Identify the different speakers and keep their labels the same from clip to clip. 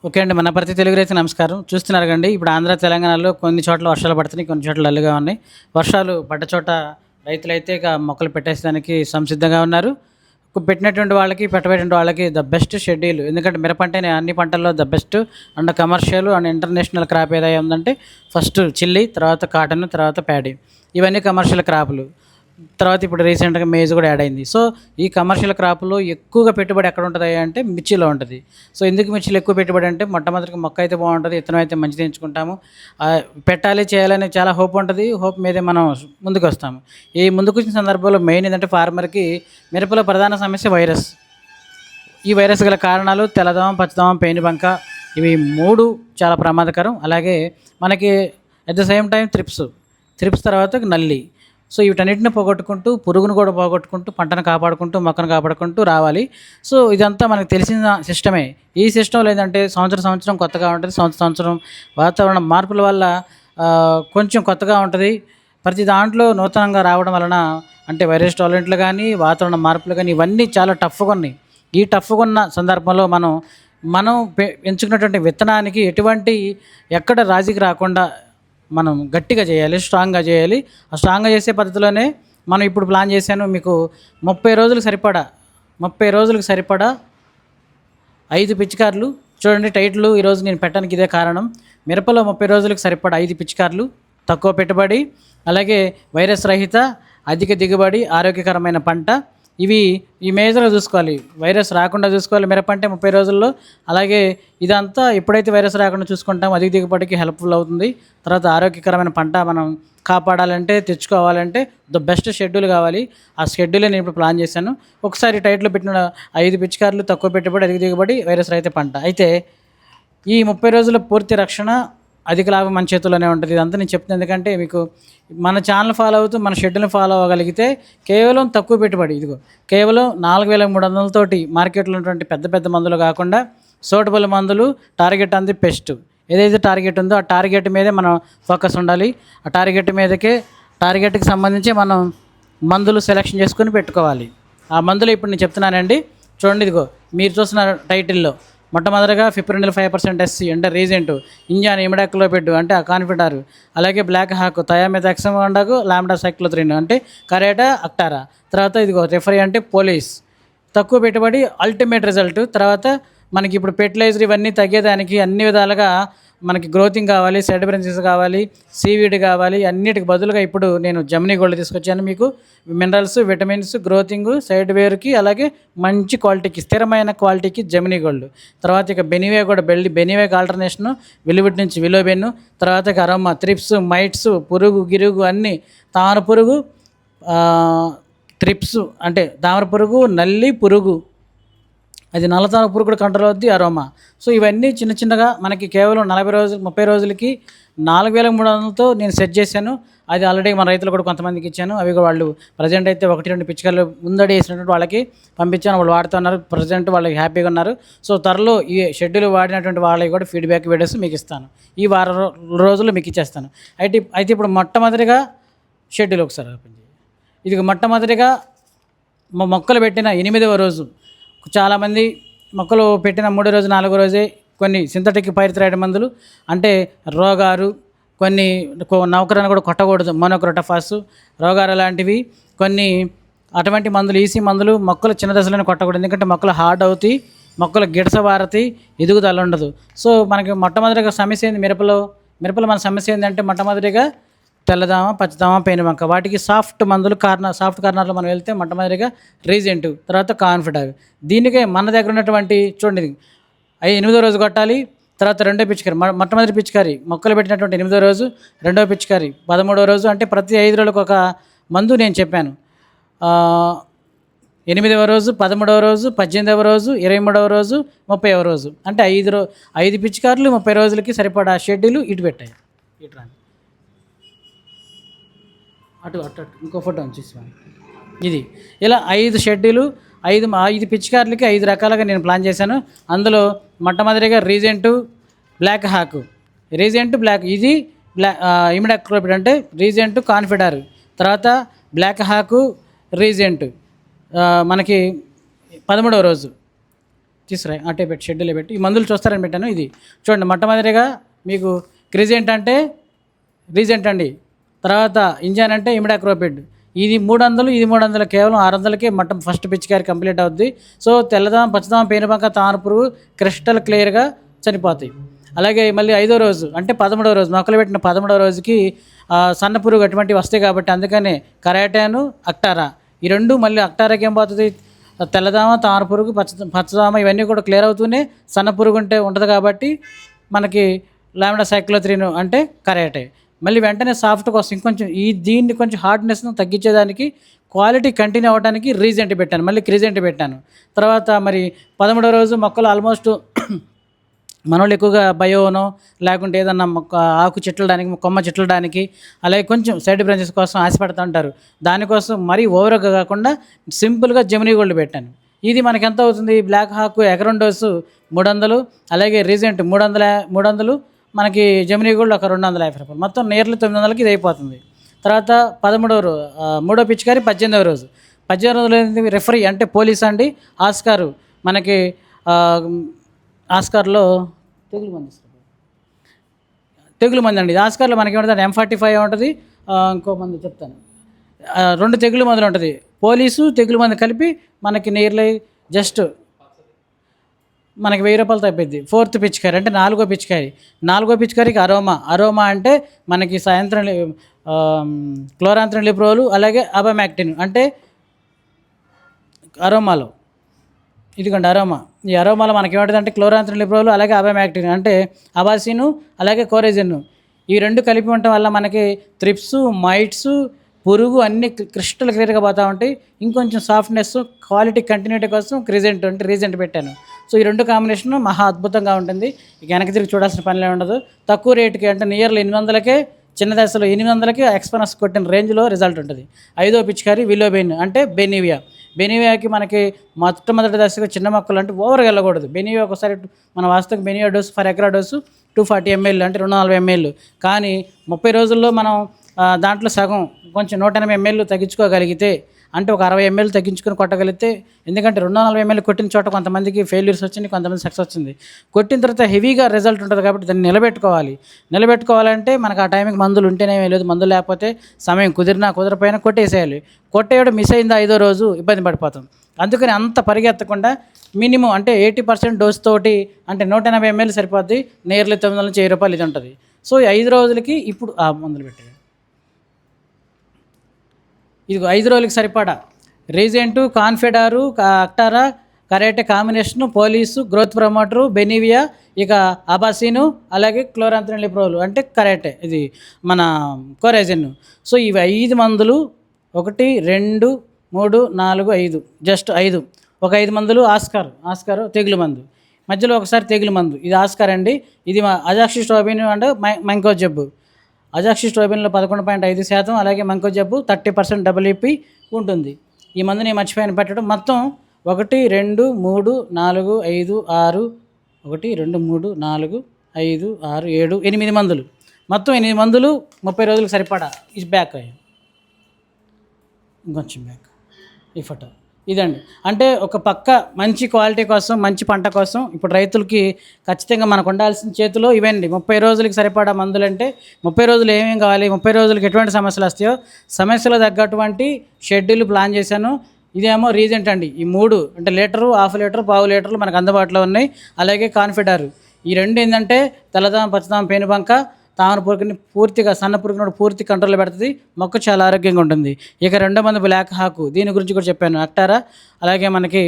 Speaker 1: Okay అండి. మన ప్రతి తెలుగు రైతు నమస్కారం. చూస్తున్నారు కండి ఇప్పుడు ఆంధ్ర, తెలంగాణలో కొన్ని చోట్ల వర్షాలు పడుతున్నాయి. కొన్ని చోట్ల డల్‌గా ఉన్నాయి. వర్షాలు పడ్డ చోట రైతులైతే ఇక మొక్కలు పెట్టేసేదానికి సంసిద్ధంగా ఉన్నారు. పెట్టినటువంటి వాళ్ళకి, పెట్టబోయేటువంటి వాళ్ళకి ద బెస్ట్ షెడ్యూల్. ఎందుకంటే మిరప అంటేనే అన్ని పంటల్లో the best and commercial and international crop ఏదైనా ఉందంటే ఫస్ట్ చిల్లీ, తర్వాత కాటన్, తర్వాత ప్యాడీ. ఇవన్నీ కమర్షియల్ క్రాపులు. తర్వాత ఇప్పుడు రీసెంట్‌గా మేజ్ కూడా యాడ్ అయింది. సో, ఈ కమర్షియల్ క్రాప్‌లో ఎక్కువగా పెట్టుబడి ఎక్కడ ఉంటదయ్యా అంటే మిర్చిలో ఉంటది. సో, ఎందుకు మిర్చిలో ఎక్కువ పెట్టుబడి అంటే మొట్టమొదటిగా మొక్క అయితే బాగుంటది. విత్తనం అయితే మంచిది ఎంచుకుంటాము. పెట్టాలి, చేయాలని చాలా హోప్ ఉంటది. హోప్ మీదే మనం ముందుకొస్తాము. ఈ ముందుకొచ్చిన సందర్భంలో మెయిన్ ఏందంటే ఫార్మర్‌కి మిరపలో ప్రధాన సమస్య వైరస్. ఈ వైరస్ గల కారణాలు తెల్లదోమ, పచ్చదోమ, పేనుబంక ఇవి 3 చాలా ప్రమాదకరం. అలాగే మనకి at the same time thrips తర్వాత నల్లి. సో, వీటన్నిటిని పోగొట్టుకుంటూ, పురుగును కూడా పోగొట్టుకుంటూ, పంటను కాపాడుకుంటూ, మొక్కను కాపాడుకుంటూ రావాలి. సో, ఇదంతా మనకు తెలిసిన సిస్టమే. ఈ సిస్టంలో ఏందంటే సంవత్సరం కొత్తగా ఉంటది. సంవత్సరం వాతావరణ మార్పుల వల్ల కొంచెం కొత్తగా ఉంటది. ప్రతి దాంట్లో నూతనంగా రావడం వలన అంటే వైరస్ టాలరెంట్లు గానీ, వాతావరణ మార్పులు గానీ ఇవన్నీ చాలా టఫ్‌గా ఉన్నాయి. ఈ టఫ్‌గా ఉన్న సందర్భంలో మనం ఎంచుకున్నటువంటి విత్తనానికి ఎక్కడ రాజీకి రాకుండా మనం గట్టిగా చేయాలి, స్ట్రాంగ్‌గా చేయాలి. ఆ స్ట్రాంగ్‌గా చేసే పద్ధతిలోనే మనం ఇప్పుడు ప్లాన్ చేశాను. మీకు 30 రోజులకు సరిపడా 5 పిచికారులు. చూడండి టైటిల్ ఈరోజు నేను పెట్టడానికి ఇదే కారణం. మిరపలో 30 రోజులకు సరిపడా 5 పిచికారులు, తక్కువ పెట్టుబడి, అలాగే వైరస్ రహిత, అధిక దిగుబడి, ఆరోగ్యకరమైన పంట. ఈ మేజర్‌గా చూసుకోవాలి. వైరస్ రాకుండా చూసుకోవాలి మిరప అంటే 30 రోజుల్లో. అలాగే ఇదంతా ఎప్పుడైతే వైరస్ రాకుండా చూసుకుంటామో అధిక దిగుబడికి హెల్ప్‌ఫుల్ అవుతుంది. తర్వాత ఆరోగ్యకరమైన పంట మనం కాపాడాలంటే, తెచ్చుకోవాలంటే ద బెస్ట్ షెడ్యూల్ కావాలి. ఆ షెడ్యూలే నేను ఇప్పుడు ప్లాన్ చేశాను. ఒకసారి టైటిల్‌లో పెట్టిన 5 పిచికారులు, తక్కువ పెట్టుబడి, అధిక దిగుబడి, వైరస్ రహిత పంట. అయితే ఈ 30 రోజుల పూర్తి రక్షణ, అధిక లాభం మన చేతుల్లోనే ఉంటుంది. ఇదంతా నేను చెప్తున్నాను ఎందుకంటే మీకు మన ఛానల్ ఫాలో అవుతూ మన షెడ్యూల్ని ఫాలో అవ్వగలిగితే కేవలం తక్కువ పెట్టుబడి, కేవలం 4300 మార్కెట్లో ఉన్నటువంటి పెద్ద పెద్ద మందులు కాకుండా సూటబుల్ మందులు, టార్గెట్ అంది పెస్ట్. ఏదైతే టార్గెట్ ఉందో ఆ టార్గెట్ మీదే మనం ఫోకస్ ఉండాలి. ఆ టార్గెట్కి సంబంధించి మనం మందులు సెలెక్షన్ చేసుకొని పెట్టుకోవాలి. ఆ మందులు ఇప్పుడు నేను చెప్తున్నానండి. చూడండి, మీరు చూస్తున్న టైటిల్లో మొట్టమొదటిగా ఫిప్రినిల్ 5% SC అంటే రీజెంట్, ఇంజాన్ ఇమిడాక్లోపిడ్ అంటే కాన్ఫిడార్, అలాగే బ్లాక్ హాక్, థయామెథాక్సమండాకు, లాంబ్డా సైక్లోత్రిన్ అంటే కరేటా, అక్టారా. తర్వాత రిఫరీ అంటే పోలీస్. తక్కువ పెట్టుబడి, అల్టిమేట్ రిజల్ట్. తర్వాత మనకి ఇప్పుడు ఫెర్టిలైజర్ ఇవన్నీ తగ్గేదానికి అన్ని విధాలుగా మనకి గ్రోతింగ్ కావాలి, సెడ్ బ్రెన్సెస్ కావాలి, సీవీడ్ కావాలి. అన్నిటికి బదులుగా ఇప్పుడు నేను జెమినీ గోల్డ్ తీసుకొచ్చాను. మీకు మినరల్స్, విటమిన్స్, గ్రోతింగ్, సైడ్ వేర్కి, అలాగే మంచి క్వాలిటీకి, స్థిరమైన క్వాలిటీకి జెమినీ గోల్డ్. తర్వాత ఇక బెనివే కూడా బెనివేకి ఆల్టర్నేషను విలువిట్ నుంచి విలోబెన్ను. తర్వాత ఇక అరోమా, త్రిప్స్, మైట్స్, పురుగు గిరుగు అన్నీ, తామర పురుగు, త్రిప్స్ అంటే తామర పురుగు, నల్లి పురుగు, అది నల్లతామర పురుగు కూడా కంట్రోల్ అవుద్ది, అరోమా. సో ఇవన్నీ చిన్నగా మనకి కేవలం 30 రోజులకి 4300తో నేను సెట్ చేశాను. అది ఆల్రెడీ మన రైతులు కూడా కొంతమందికి ఇచ్చాను. అవి కూడా వాళ్ళు ప్రజెంట్ అయితే 1-2 పిచికారులు ముందడి వేసినటువంటి వాళ్ళకి పంపించాను. వాళ్ళు వాడుతున్నారు. ప్రజెంట్ వాళ్ళకి హ్యాపీగా ఉన్నారు. సో త్వరలో ఈ షెడ్యూల్ వాడినటువంటి వాళ్ళకి కూడా ఫీడ్బ్యాక్ వీడియోస్ మీకు ఇస్తాను. ఈ వారం రోజుల్లో మీకు ఇచ్చేస్తాను. అయితే ఇప్పుడు మొట్టమొదటిగా షెడ్యూల్ ఒకసారి మొట్టమొదటిగా మొక్కలు పెట్టిన 8వ రోజు, చాలామంది మొక్కలు పెట్టిన 3వ రోజు, 4వ రోజే కొన్ని సింథటిక్ పైరిథ్రాయిడ్ మందులు అంటే రోగారు, కొన్ని నౌకరని కూడా కొట్టకూడదు, మోనోక్రోటోఫాస్, రోగారు లాంటివి కొన్ని అటువంటి మందులు, ఈసీ మందులు మొక్కలు చిన్న దశలోనే కొట్టకూడదు. ఎందుకంటే మొక్కలు హార్డ్ అవుతాయి, మొక్కలు గిడసబారతాయి, ఎదుగుదల ఉండదు. సో మనకి మొట్టమొదటిగా సమస్య ఏంది మిరపలో మన సమస్య ఏంటంటే మొట్టమొదటిగా తెల్లదామ, పచ్చదామ, పేనుబంక. వాటికి సాఫ్ట్ కార్నర్లో మనం వెళ్తే మొట్టమొదటిగా రీజెంట్, తర్వాత కాన్ఫిడార్. దీనికే మన దగ్గర ఉన్నటువంటి చూడండి 8వ రోజు కొట్టాలి. తర్వాత రెండో పిచికారి, మొట్టమొదటి పిచికారి మొక్కలు పెట్టినటువంటి 8వ రోజు, రెండవ పిచికారి 13వ రోజు. అంటే ప్రతి 5 రోజులకు ఒక మందు నేను చెప్పాను. 8వ రోజు, 13వ రోజు, 18వ రోజు, 23వ రోజు, 30వ రోజు. అంటే 5 పిచికారులు 30 రోజులకి సరిపడా షెడ్యూల్ ఇటు పెట్టాయి. ఇటు రండి, అటు ఇంకో ఫోటో వచ్చేసాను. ఇలా 5 షెడ్యూలు, 5 పిచికారులకి 5 రకాలుగా నేను ప్లాన్ చేశాను. అందులో మొట్టమొదటిగా రీజెంటు, బ్లాక్ హాక్, ఇది ఇమిడాక్లోపిడ్ అంటే రీజెంటు, కాన్ఫిడార్. తర్వాత బ్లాక్ హాకు, రీజెంటు మనకి 13వ రోజు. తీసుకురా అటే పెట్టి షెడ్యూల్ పెట్టి ఈ మందులు చూస్తారని పెట్టాను. ఇది చూడండి, మొట్టమొదటిగా మీకు క్రిజెంట్ అంటే రీజెంట్ అండి, తర్వాత ఇంజన్ అంటే ఇమిడాక్రోపిడ్. ఇది 300, ఇది 300, కేవలం 600కే ఫస్ట్ పిచికారి కంప్లీట్ అవుద్ది. సో తెల్లదాం, పచ్చదాం, పేనుబంక, తామరపురుగు క్రిస్టల్ క్లియర్గా చనిపోతాయి. అలాగే మళ్ళీ 5వ రోజు అంటే 13వ రోజు, మొక్కలు పెట్టిన 13వ రోజుకి సన్న పురుగు అటువంటివి వస్తాయి కాబట్టి అందుకనే కరాటాను, అక్టారా ఈ రెండు. మళ్ళీ అక్టారాకి ఏం పోతుంది, తెల్లదామ, తామరపురుగు, పచ్చదామ ఇవన్నీ కూడా క్లియర్ అవుతూనే సన్న పురుగు ఉంటుంది కాబట్టి మనకి లామిడా సైక్లోత్రిన్ అంటే కరాటే. మళ్ళీ వెంటనే సాఫ్ట్ కోసం ఇంకొంచెం దీన్ని కొంచెం హార్డ్నెస్ను తగ్గించేదానికి క్వాలిటీ కంటిన్యూ అవ్వడానికి రీజెంట్ పెట్టాను, మళ్ళీ క్రిజెంట్ పెట్టాను. తర్వాత మరి 13వ రోజు మొక్కలు ఆల్మోస్ట్ మనోళ్ళు ఎక్కువగా బయోనో లేకుంటే ఏదన్నా ఆకు చెట్లడానికి, కొమ్మ చెట్లడానికి, అలాగే కొంచెం సైడ్ బ్రాంచెస్ కోసం ఆశపడుతూ ఉంటారు. దానికోసం మరీ ఓవర్గా కాకుండా సింపుల్గా జెమినీ గోల్డ్ పెట్టాను. ఇది మనకి ఎంత అవుతుంది, బ్లాక్ హాక్ ఎకరం డోసు 300, అలాగే రీజెంట్ 300, మనకి జెమినీ గోల్డ్ ఒక 250 రూపాయలు, మొత్తం నియర్లీ 900కి ఇది అయిపోతుంది. తర్వాత 3వ పిచికారి 18వ రోజు. 18వ రోజులు రెఫరీ అంటే పోలీస్ అండి, ఆస్కారు మనకి ఆస్కార్లో తెగులు మంది అండి. ఇది ఆస్కార్లో మనకి ఏమంటుంది, M45 ఉంటుంది, ఇంకో మంది చెప్తాను, 2 తెగులు మందులు ఉంటుంది. పోలీసు తెగులు మంది కలిపి మనకి నియర్లీ జస్ట్ మనకి 1000 రూపాయలు తప్పిద్ది. 4th పిచికారి అంటే 4వ పిచికారి. 4వ పిచికారికి అరోమా అంటే మనకి సాయంత్రం క్లోరాంత్రిన్ లిప్రోలు, అలాగే అబమాక్టిన్ అంటే అరోమాలో. ఇదిగోండి అరోమా. ఈ అరోమాలో మనకి ఏమిటంటే క్లోరాంత్రిన్ లిప్రోలు, అలాగే అబమాక్టిన్ అంటే అబాసిను, అలాగే కోరెజిన్. ఈ 2 కలిపి ఉండటం వల్ల మనకి త్రిప్స్, మైట్స్, పురుగు అన్నీ క్రిస్టల్ క్లియర్గా పోతూ ఉంటాయి. ఇంకొంచెం సాఫ్ట్నెస్, క్వాలిటీ కంటిన్యూటీ కోసం క్రిజెంట్ అంటే రీజెంట్ పెట్టాను. సో ఈ 2 కాంబినేషన్ మహా అద్భుతంగా ఉంటుంది. ఇక వెనక్కి తిరిగి చూడాల్సిన పనిలే ఉండదు. తక్కువ రేటుకి అంటే నియర్లీ 800కే, చిన్న దశలో 800కి ఎక్స్పనస్ కొట్టిన రేంజ్లో రిజల్ట్ ఉంటుంది. 5వ పిచికారి విలోబెయిన్ అంటే బెనివియాకి మనకి మొట్టమొదటి దశగా చిన్న మొక్కలు అంటే ఓవర్గా వెళ్ళకూడదు. బెనివియా ఒకసారి మన వాస్తవం బెనివియా డోసు ఫర్ ఎకరా డోసు 240 ml అంటే 240 ml. కానీ 30 రోజుల్లో మనం దాంట్లో సగం కొంచెం 180 ml తగ్గించుకోగలిగితే, అంటే ఒక 60 ml తగ్గించుకొని కొట్టగలిగితే, ఎందుకంటే 240 ml కొట్టిన చోట కొంతమందికి ఫెయిల్యూర్స్ వచ్చింది, కొంతమంది సక్సెస్ వచ్చింది. కొట్టిన తర్వాత హెవీగా రిజల్ట్ ఉంటుంది కాబట్టి దాన్ని నిలబెట్టుకోవాలంటే మనకు ఆ టైంకి మందులు ఉంటేనే లేదు, మందులు లేకపోతే సమయం కుదరపోయినా కొట్టేసేయాలి. కొట్టేయడం మిస్ అయిందా 5వ రోజు ఇబ్బంది పడిపోతాం. అందుకని అంత పరిగెత్తకుండా మినిమం అంటే 80% డోస్ తోటి అంటే 180 ml సరిపోద్ది. నియర్లీ 900 నుంచి 1000 రూపాయలు ఇది ఉంటుంది. సో 5 రోజులకి ఇప్పుడు మందులు పెట్టాయి. ఇది 5 రోజులకి సరిపడా Regent, Confidor, Actara, Karate combination, Police, growth promoter, Benevia, ఇక అబాసిను, అలాగే క్లోరాంత్రిన్ లిప్రోలు అంటే కరాటే, ఇది మన కోరెజిన్. సో ఇవి 5 మందులు 1, 2, 3, 4, 5 జస్ట్ 5. ఒక 5 మందులు ఆస్కారు తెగులు మందు, మధ్యలో ఒకసారి తెగులు మందు. ఇది ఆస్కార్ అండి. ఇది అజాక్సిస్ట్రోబిన్ అంటే మంకో జబ్బు. అజాక్సిస్ట్రోబిన్లో 11.5%, అలాగే మంకో జబ్బు 30% WP ఉంటుంది. ఈ మందుని మర్చిపోయిన పెట్టడం. మొత్తం 1, 2, 3, 4, 5, 6, 1, 2, 3, 4, 5, 6, 7, 8 మందులు. మొత్తం 8 మందులు 30 రోజులకు సరిపడా. ఇది బ్యాక్ ఇంకొంచెం బ్యాక్ ఈ ఫోటో ఇదండి. అంటే ఒక పక్క మంచి క్వాలిటీ కోసం, మంచి పంట కోసం ఇప్పుడు రైతులకి ఖచ్చితంగా మనకు ఉండాల్సిన చేతిలో ఇవండి 30 రోజులకి సరిపడా మందులు. అంటే 30 రోజులు ఏమేమి కావాలి, 30 రోజులకి ఎటువంటి సమస్యలు వస్తాయో సమస్యలు తగ్గటువంటి షెడ్యూల్ ప్లాన్ చేశాను. ఇదేమో రీజెంట్ అండి. ఈ 3 అంటే లీటరు, హాఫ్ లీటరు, పావు లీటర్లు మనకు అందుబాటులో ఉన్నాయి. అలాగే కాన్ఫిడారు. ఈ 2 ఏంటంటే తెల్లదాం, పచ్చదాం, పేనుబంక, తామర పురుగుని పూర్తిగా సన్న పురుగును పూర్తి కంట్రోల్లో పెడుతుంది. మొక్క చాలా ఆరోగ్యంగా ఉంటుంది. ఇక 2వ మంది బ్లాక్ హాకు, దీని గురించి కూడా చెప్పాను. అక్టారా, అలాగే మనకి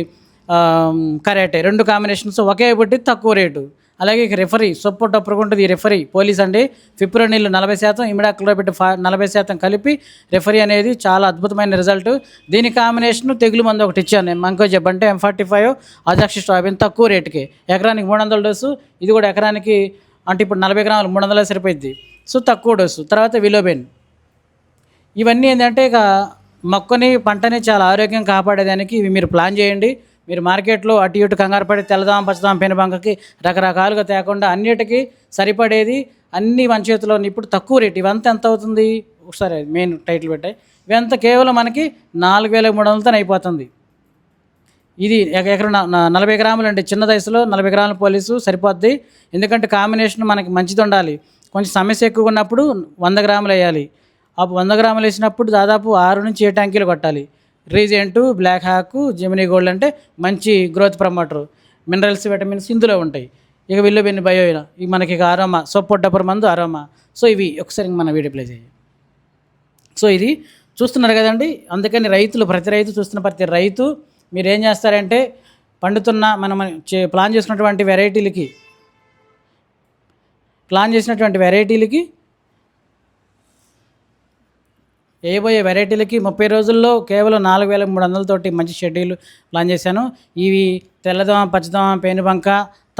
Speaker 1: కరాటే 2 కాంబినేషన్స్ ఒకే బుట్టి తక్కువ రేటు. అలాగే ఇక రెఫరీ సొప్పు టప్పుగా ఉంటుంది. ఈ రెఫరీ పోలీస్ అండి. ఫిప్రోనిల్ 40%, ఇమిడాక్లోపిడ్ 40% కలిపి రెఫరీ అనేది చాలా అద్భుతమైన రిజల్ట్. దీని కాంబినేషన్ తెగులు మందు ఒకటి ఇచ్చాను నేను, మంకో జబ్బు అంటే M45, అజాక్సిస్ట్రోబిన్ తక్కువ రేటుకి. ఎకరానికి 300 డోసు. ఇది కూడా ఎకరానికి అంటే ఇప్పుడు 40 గ్రాములు 300 సరిపోయింది. సో తక్కువ డోసు. తర్వాత విలోబెన్. ఇవన్నీ ఏంటంటే ఇక మొక్కని, పంటని చాలా ఆరోగ్యం కాపాడేదానికి ఇవి మీరు ప్లాన్ చేయండి. మీరు మార్కెట్లో అటు ఇటు కంగారు పడి తెల్లదాం, పచ్చదాం, పేనుబంకకి రకరకాలుగా తేకుండా అన్నిటికీ సరిపడేది అన్నీ మన చేతిలో ఇప్పుడు తక్కువ రేటు. ఇవంతా ఎంత అవుతుంది ఒకసారి మెయిన్ టైటిల్ పెట్టాయి. ఇవంతా కేవలం మనకి 4300తో అయిపోతుంది. ఇది ఎకరం 40 గ్రాములు అండి. చిన్న దశలో 40 గ్రాముల పోలీసు సరిపోద్ది. ఎందుకంటే కాంబినేషన్ మనకి మంచిది ఉండాలి. కొంచెం సమస్య ఎక్కువగా ఉన్నప్పుడు 100 గ్రాములు వేయాలి. అప్పుడు 100 గ్రాములు వేసినప్పుడు దాదాపు 6-7 ట్యాంకీలు కొట్టాలి. Regent, black hawk, Gemini gold అంటే మంచి గ్రోత్ ప్రమోటర్, మినరల్స్, విటమిన్స్ ఇందులో ఉంటాయి. ఇక విల్లుబెన్ని బయో ఇక మనకి ఇక అరోమా సోప్ డబ్బర్ మందు అరోమా. సో ఇవి ఒకసారి మన వీడియో ప్లే చేయాలి. సో ఇది చూస్తున్నారు కదండి. అందుకని రైతులు, ప్రతి రైతు చూస్తున్న ప్రతి రైతు మీరు ఏం చేస్తారంటే పండుతున్న మనం ప్లాన్ చేసినటువంటి వెరైటీలకి వేయబోయే వెరైటీలకి 30 రోజుల్లో కేవలం 4300 తోటి మంచి షెడ్యూల్ ప్లాన్ చేశాను. ఇవి తెల్లదోమ, పచ్చదోమ, పేనుబంక,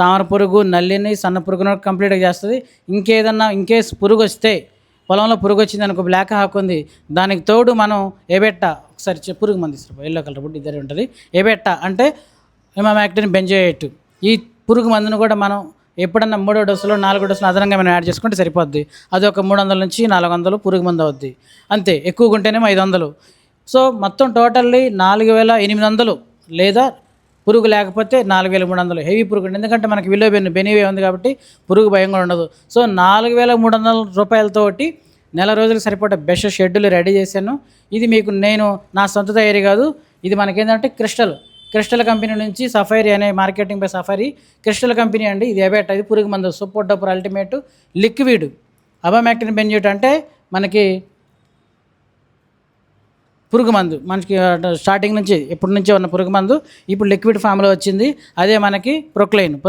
Speaker 1: తామర పురుగు, నల్లిని, సన్న పురుగును కంప్లీట్గా చేస్తుంది. ఇంకేస్ పురుగు వస్తే, పొలంలో పురుగు వచ్చింది అనుకో, బ్లాక్ హాక్ ఉంది, దానికి తోడు మనం ఏబెట్టా ఒకసారి పురుగు మంది ఇస్తారు, ఎల్లో కలర్ బుడ్డి ఇద్దరే ఉంటుంది. ఏబెట్టా అంటే ఇమామాక్టిన్ బెంజోయేట్. ఈ పురుగు మందును కూడా మనం ఎప్పుడన్నా 3వ డోసులో 4వ డోసులో అదనంగా మనం యాడ్ చేసుకుంటే సరిపోద్ది. అది ఒక 300 నుంచి 400 పురుగు మందు అవుద్ది అంతే. ఎక్కువగా ఉంటేనేమో 500. సో మొత్తం టోటల్లీ 4800, లేదా పురుగు లేకపోతే 4300 హెవీ పురుగు. ఎందుకంటే మనకి బెనివే ఉంది కాబట్టి పురుగు భయం కూడా ఉండదు. సో 4300 రూపాయలతోటి నెల రోజులకు సరిపడే బెస్ట్ షెడ్యూల్ రెడీ చేశాను. ఇది మీకు నేను నా సొంత తయారీ కాదు. ఇది మనకేంటంటే క్రిస్టల్ కంపెనీ నుంచి సఫైరీ అనే మార్కెటింగ్ బై సఫైరీ క్రిస్టల్ కంపెనీ అండి. ఇది ఏబెట్, ఇది పురుగు మందు super duper ultimate liquid. Abamectin benzoate అంటే మనకి పురుగు మందు, మనకి స్టార్టింగ్ నుంచి ఇప్పటి నుంచే ఉన్న పురుగు మందు ఇప్పుడు లిక్విడ్ ఫామ్లో వచ్చింది. అదే మనకి ప్రొక్లైన్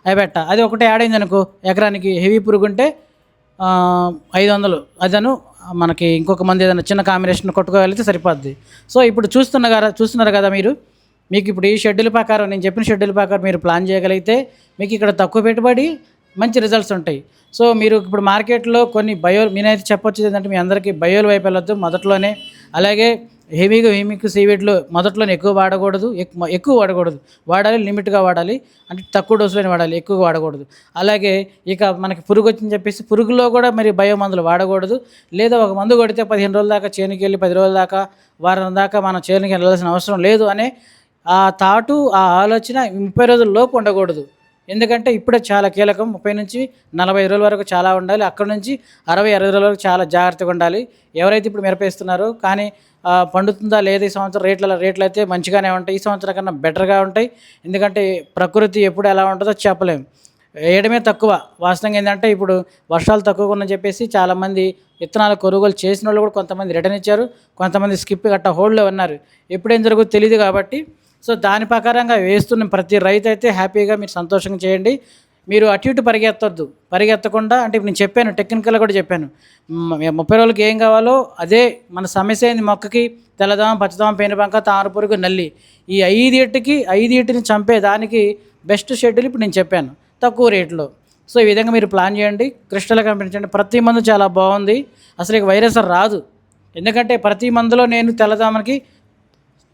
Speaker 1: అబెట్టా. అది ఒకటే యాడ్ అయింది అనుకో, ఎకరానికి హెవీ పురుగు ఉంటే 500 అదను మనకి ఇంకొక మంది ఏదైనా చిన్న కాంబినేషన్ కొట్టుకోగలిగితే సరిపోద్ది. సో ఇప్పుడు చూస్తున్నారు కదా మీకు ఇప్పుడు ఈ షెడ్యూల్ ప్రకారం, నేను చెప్పిన షెడ్యూల్ ప్రకారం మీరు ప్లాన్ చేయగలిగితే మీకు ఇక్కడ తక్కువ పెట్టుబడి మంచి రిజల్ట్స్ ఉంటాయి. సో మీరు ఇప్పుడు మార్కెట్లో కొన్ని నేనైతే చెప్పొచ్చేది ఏంటంటే మీ అందరికీ బయోల వైపు వెళ్ళొద్దు మొదట్లోనే. అలాగే హెమిక్ సీవీడ్లు మొదట్లోనే ఎక్కువ వాడకూడదు. వాడాలి, లిమిట్గా వాడాలి. అంటే తక్కువ డోసులోనే వాడాలి, ఎక్కువగా వాడకూడదు. అలాగే ఇక మనకి పురుగు వచ్చిందని చెప్పేసి పురుగులో కూడా మరి బయో మందులు వాడకూడదు. లేదా ఒక మందు కొడితే 15 రోజుల దాకా చేనుకి వెళ్ళి 10 రోజుల దాకా, వారం దాకా మనం చేనుకి వెళ్ళాల్సిన అవసరం లేదు అనే ఆ థాటు, ఆ ఆలోచన 30 రోజుల లోపు ఉండకూడదు. ఎందుకంటే ఇప్పుడే చాలా కీలకం. 30 నుంచి 40 రోజుల వరకు చాలా ఉండాలి. అక్కడ నుంచి 60-60 రోజుల వరకు చాలా జాగ్రత్తగా ఉండాలి. ఎవరైతే ఇప్పుడు మిరపేస్తున్నారో కానీ పండుతుందా లేదా ఈ సంవత్సరం రేట్లు అయితే మంచిగానే ఉంటాయి. ఈ సంవత్సరం కన్నా బెటర్గా ఉంటాయి. ఎందుకంటే ప్రకృతి ఎప్పుడు ఎలా ఉంటుందో చెప్పలేము. వేయడమే తక్కువ. వాస్తవంగా ఏంటంటే ఇప్పుడు వర్షాలు తక్కువగా ఉన్నాయని చెప్పేసి చాలామంది విత్తనాలు కొనుగోలు చేసిన వాళ్ళు కూడా కొంతమంది రిటర్న్ ఇచ్చారు, కొంతమంది స్కిప్ గట్ట హోల్డ్లో ఉన్నారు. ఎప్పుడేం జరుగుతుందో తెలియదు కాబట్టి సో దాని ప్రకారంగా వేస్తున్న ప్రతి రైతు అయితే హ్యాపీగా మీరు సంతోషంగా చేయండి. మీరు అటు ఇటు పరిగెత్తకుండా, అంటే ఇప్పుడు నేను చెప్పాను, టెక్నికల్గా కూడా చెప్పాను. 30 రోజులకి ఏం కావాలో అదే మన సమస్య అయింది. మొక్కకి తెల్లదోమ, పచ్చదోమ, పేనుబంక, తామర పురుగు, నల్లి, ఈ 5 చంపేదానికి బెస్ట్ షెడ్యూల్ ఇప్పుడు నేను చెప్పాను తక్కువ రేట్లో. సో ఈ విధంగా మీరు ప్లాన్ చేయండి. క్రిస్టల్ కంపెనీ చేయండి. ప్రతి మందు చాలా బాగుంది. అసలు ఇక వైరస్ రాదు. ఎందుకంటే ప్రతి మందులో నేను తెల్లదోమకి,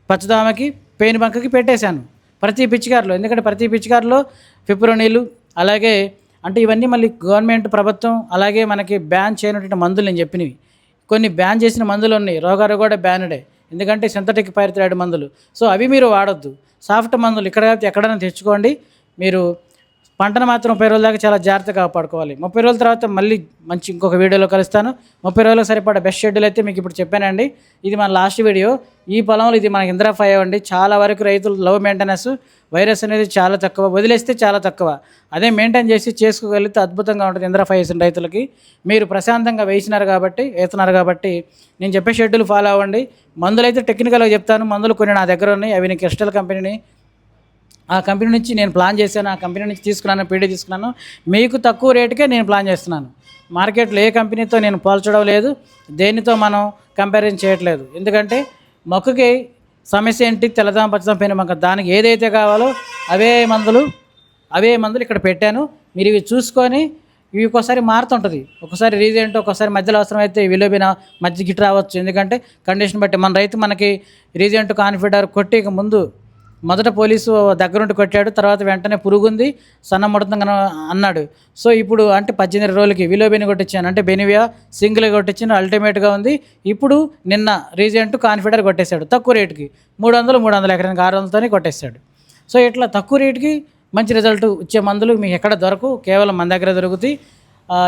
Speaker 1: పచ్చదోమకి, పేనుబంకకి పెట్టేశాను ప్రతి పిచికారిలో. ఎందుకంటే ప్రతి పిచికారిలో ఫిప్రోనిల్, అలాగే అంటే ఇవన్నీ మళ్ళీ గవర్నమెంట్ ప్రభుత్వం అలాగే మనకి బ్యాన్ చేయనటువంటి మందులు నేను చెప్పినవి. కొన్ని బ్యాన్ చేసిన మందులు ఉన్నాయి, రోగాలు కూడా బ్యానుడే. ఎందుకంటే సింథటిక్ పైరిథ్రాయిడ్ మందులు. సో అవి మీరు వాడొద్దు. సాఫ్ట్ మందులు ఎక్కడైనా తెచ్చుకోండి. మీరు పంటను మాత్రం 30 రోజుల దాకా చాలా జాగ్రత్తగా కాపాడుకోవాలి. 30 రోజుల తర్వాత మళ్ళీ మంచి ఇంకొక వీడియోలో కలుస్తాను. 30 రోజులకు సరిపడా బెస్ట్ షెడ్యూల్ అయితే మీకు ఇప్పుడు చెప్పానండి. ఇది మన లాస్ట్ వీడియో. ఈ పొలంలో ఇది మనకి ఇంద్రా 5 అండి. చాలా వరకు రైతులు లవ్ మెయింటెనెన్స్, వైరస్ అనేది చాలా తక్కువ, వదిలేస్తే చాలా తక్కువ. అదే మెయింటైన్ చేసుకోగలిగితే అద్భుతంగా ఉంటుంది ఇంద్రా 5 వేసిన రైతులకి. మీరు ప్రశాంతంగా వేస్తున్నారు కాబట్టి నేను చెప్పే షెడ్యూల్ ఫాలో అవ్వండి. మందులు అయితే టెక్నికల్గా చెప్తాను. మందులు కొన్ని నా దగ్గర ఉన్నాయి. అవి నేను క్రిస్టల్ కంపెనీని, ఆ కంపెనీ నుంచి నేను ప్లాన్ చేశాను. ఆ కంపెనీ నుంచి పీడీ తీసుకున్నాను. మీకు తక్కువ రేటుకే నేను ప్లాన్ చేస్తున్నాను. మార్కెట్లో ఏ కంపెనీతో నేను పోల్చడం లేదు, దేనితో మనం కంపారిజన్ చేయట్లేదు. ఎందుకంటే మొక్కకి సమస్య ఏంటి, తెల్లదోమ, పచ్చదోమ, పేనుబంక, దానికి ఏదైతే కావాలో అవే మందులు ఇక్కడ పెట్టాను. మీరు ఇవి చూసుకొని ఇవి ఒక్కోసారి మారుతుంటుంది. ఒకసారి రీజెంట్, ఒక్కోసారి మధ్యలో అవసరమైతే విలోబిన మధ్య గిట్ రావచ్చు. ఎందుకంటే కండిషన్ బట్టి మన రైతు మనకి రీజెంట్, కాన్ఫిడర్ కొట్టి ముందు మొదట పోలీసు దగ్గరుండి కొట్టాడు, తర్వాత వెంటనే పురుగుంది సన్న ముడుతుందని అన్నాడు. సో ఇప్పుడు అంటే 18 రోజులకి విలోబెని కొట్టించాను, అంటే బెనివియా సింగిల్ కొట్టించాను, అల్టిమేట్గా ఉంది. ఇప్పుడు నిన్న రీజెంట్ కాన్ఫిడర్ కొట్టేశాడు తక్కువ రేటుకి, 300 ఎకరానికి 600తోనే కొట్టేశాడు. సో ఇట్లా తక్కువ రేటుకి మంచి రిజల్ట్ ఇచ్చే మందులు మీకు ఎక్కడ దొరకవు, కేవలం మన దగ్గర దొరుకుతాయి.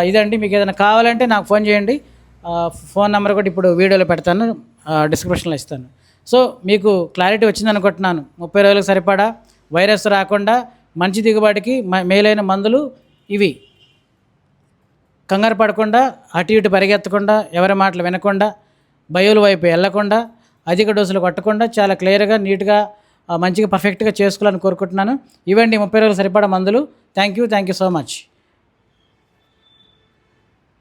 Speaker 1: ఇదండి, మీకు ఏదైనా కావాలంటే నాకు ఫోన్ చేయండి. ఫోన్ నెంబర్ కూడా ఇప్పుడు వీడియోలో పెడతాను, డిస్క్రిప్షన్లో ఇస్తాను. సో మీకు క్లారిటీ వచ్చింది అనుకుంటున్నాను. 30 రోజులకు సరిపడా వైరస్ రాకుండా మంచి దిగుబడికి మేలైన మందులు ఇవి. కంగారు పడకుండా, అటు ఇటు పరిగెత్తకుండా, ఎవరి మాటలు వినకుండా, బయోల వైపు వెళ్లకుండా, అధిక డోసులు కొట్టకుండా చాలా క్లియర్గా నీట్గా మంచిగా పర్ఫెక్ట్గా చేసుకోవాలని కోరుకుంటున్నాను. ఇవండి 30 రోజులు సరిపడా మందులు. Thank you so much.